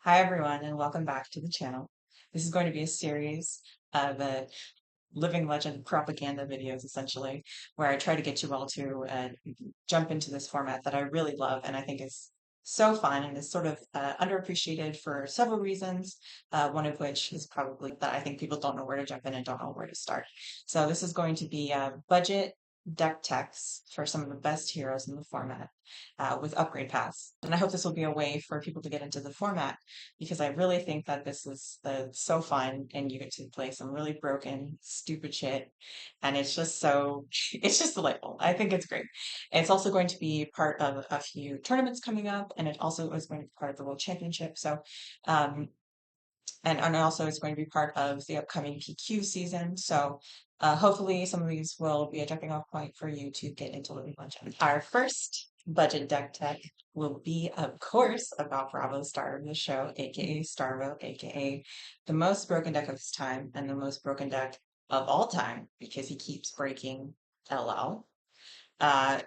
Hi everyone, and welcome back to the channel. This is going to be a series of living legend propaganda videos, essentially, where I try to get you all to jump into this format that I really love and I think is so fun and is sort of underappreciated for several reasons. One of which is probably that I think people don't know where to jump in and don't know where to start. So this is going to be budget deck techs for some of the best heroes in the format with upgrade paths. And I hope this will be a way for people to get into the format because I really think that this is so fun and you get to play some really broken, stupid shit. And it's just it's just delightful. I think it's great. It's also going to be part of a few tournaments coming up, and it also is going to be part of the World Championship. Um, and also it's going to be part of the upcoming PQ season. Hopefully some of these will be a jumping off point for you to get into Living Legend. Our first budget deck tech will be, of course, about Bravo, star of the show, aka Starvo, aka the most broken deck of his time and the most broken deck of all time because he keeps breaking LL. Uh,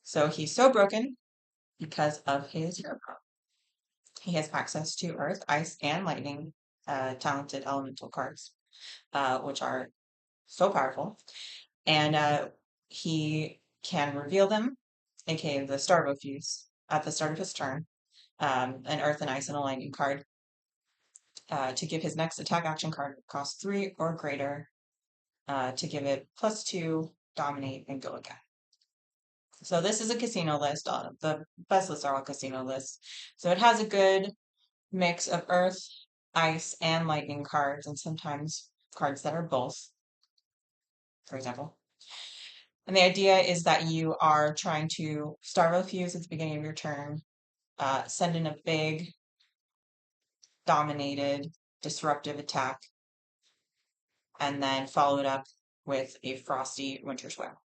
so he's so broken because of his hero power. He has access to Earth, Ice, and Lightning talented elemental cards, which are so powerful. And he can reveal them, aka the Starvo Fuse, at the start of his turn, an Earth and Ice and a Lightning card, to give his next attack action card cost 3 or greater, to give it +2, dominate, and go again. So this is a casino list. The best lists are all casino lists. So it has a good mix of Earth, Ice, and Lightning cards, and sometimes cards that are both, for example. And the idea is that you are trying to Starvo Fuse at the beginning of your turn, send in a big, dominated, disruptive attack, and then follow it up with a Frosty Winter Swell.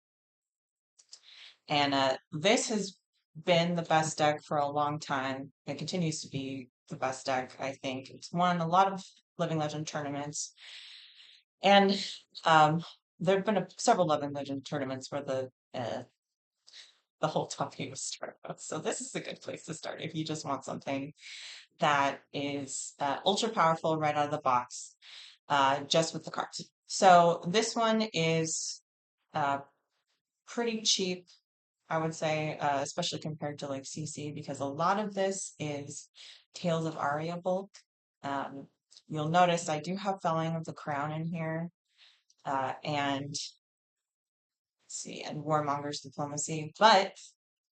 And this has been the best deck for a long time. It continues to be the best deck, I think. It's won a lot of Living Legend tournaments. And there have been several Living Legend tournaments where the whole top game was Starvo. So this is a good place to start if you just want something that is ultra powerful right out of the box, just with the cards. So this one is uh, pretty cheap, I would say, especially compared to like CC, because a lot of this is Tales of Aria bulk. Um, you'll notice I do have Felling of the Crown in here, and see, and Warmonger's Diplomacy, but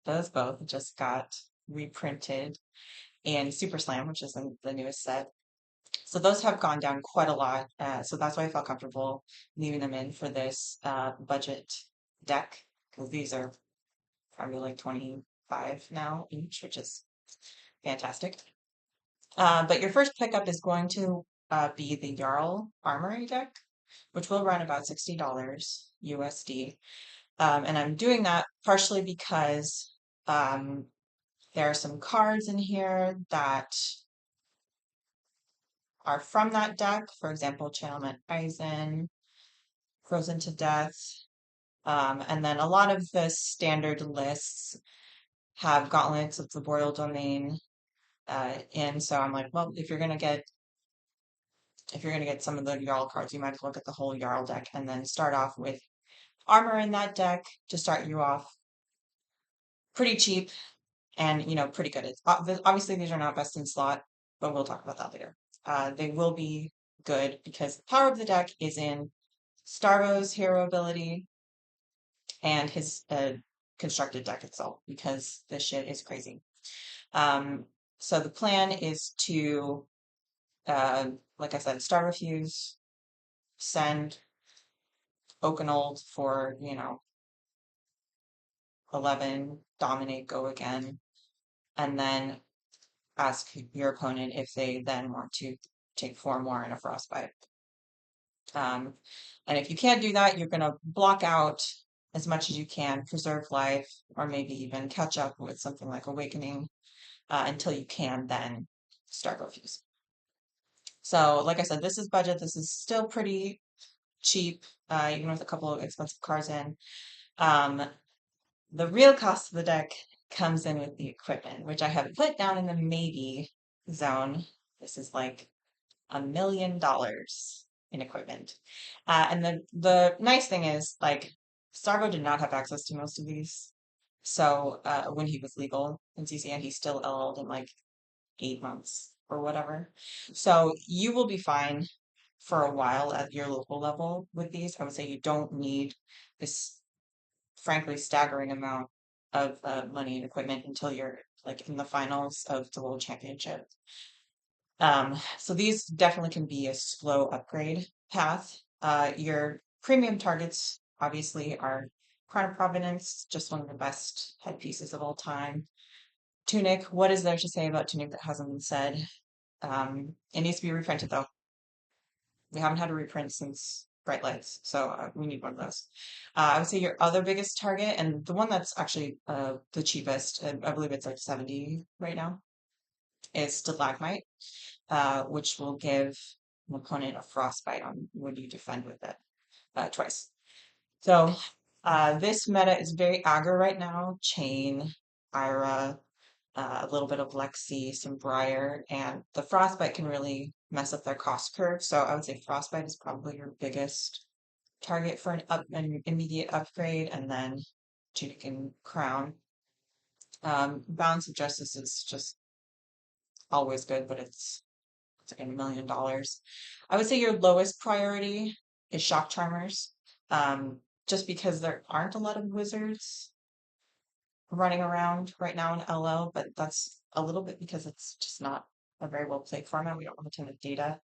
those both just got reprinted in Super Slam, which is the newest set. So those have gone down quite a lot. So that's why I felt comfortable leaving them in for this budget deck, because these are probably like 25 now each, which is fantastic. But your first pickup is going to be the Jarl Armory deck, which will run about $60 USD. And I'm doing that partially because there are some cards in here that are from that deck. For example, Channelment Eisen, Frozen to Death. And then a lot of the standard lists have Gauntlets of the Royal Domain in. So I'm like, well, if you're gonna get some of the Jarl cards, you might look at the whole Jarl deck and then start off with armor in that deck to start you off pretty cheap and pretty good. It's obviously these are not best in slot, but we'll talk about that later. They will be good because the power of the deck is in Starvo's hero ability and his constructed deck itself because this shit is crazy. So the plan is to, like I said, Starvo Fuse, send Oakenold for 11, dominate, go again, and then ask your opponent if they then want to take 4 more in a frostbite. And if you can't do that, you're going to block out as much as you can, preserve life, or maybe even catch up with something like Awakening until you can then start Fuse. So, like I said, this is budget. This is still pretty cheap, even with a couple of expensive cards in. The real cost of the deck comes in with the equipment, which I have put down in the maybe zone This is like $1 million in equipment. And the nice thing is, like, Starvo did not have access to most of these. So when he was legal in CCN, he still LL'd in like 8 months or whatever. So you will be fine for a while at your local level with these. I would say you don't need this, frankly, staggering amount of money and equipment until you're like in the finals of the World Championship. So these definitely can be a slow upgrade path. Your premium targets obviously are Crown of Providence, just one of the best headpieces of all time. Tunic, what is there to say about Tunic that hasn't been said? It needs to be reprinted though. We haven't had a reprint since Bright Lights, so we need one of those. I would say your other biggest target, and the one that's actually the cheapest, and I believe it's like 70 right now, is Stalagmite, which will give an opponent a frostbite on when you defend with it twice. So this meta is very aggro right now. Chain, Ira, a little bit of Lexi, some Briar, and the Frostbite can really mess up their cost curve. So I would say Frostbite is probably your biggest target for an immediate upgrade, and then Tunic and Crown. Balance of Justice is just always good, but it's like $1 million. I would say your lowest priority is Shock Charmers, just because there aren't a lot of wizards running around right now in LL, but that's a little bit because it's just not a very well played format. We don't have a ton of data.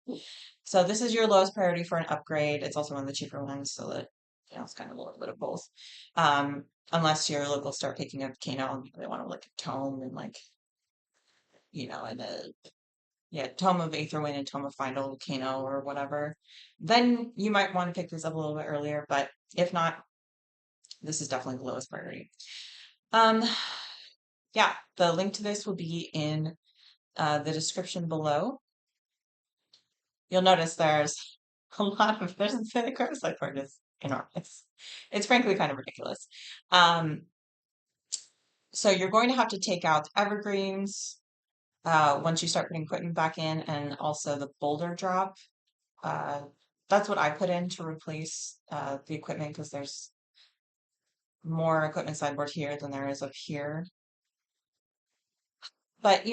So this is your lowest priority for an upgrade. It's also one of the cheaper ones, so that it's kind of a little bit of both. Unless your locals start picking up Kano and they want to look at Tome and like, and yeah, Tome of Aetherwind and Tome of Final Kano or whatever, then you might want to pick this up a little bit earlier. But if not, this is definitely the lowest priority. Um, yeah, the link to this will be in the description below. You'll notice there's a lot of there's the card part is enormous. It's frankly kind of ridiculous. Um, so you're going to have to take out evergreens once you start putting equipment back in, and also the boulder drop. Uh, that's what I put in to replace the equipment because there's more equipment sideboard here than there is up here. But do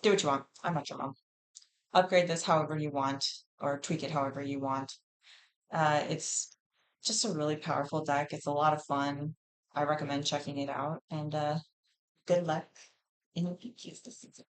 what you want. I'm not your mom. Upgrade this however you want, or tweak it however you want. It's just a really powerful deck. It's a lot of fun. I recommend checking it out, and good luck in the PKs this season.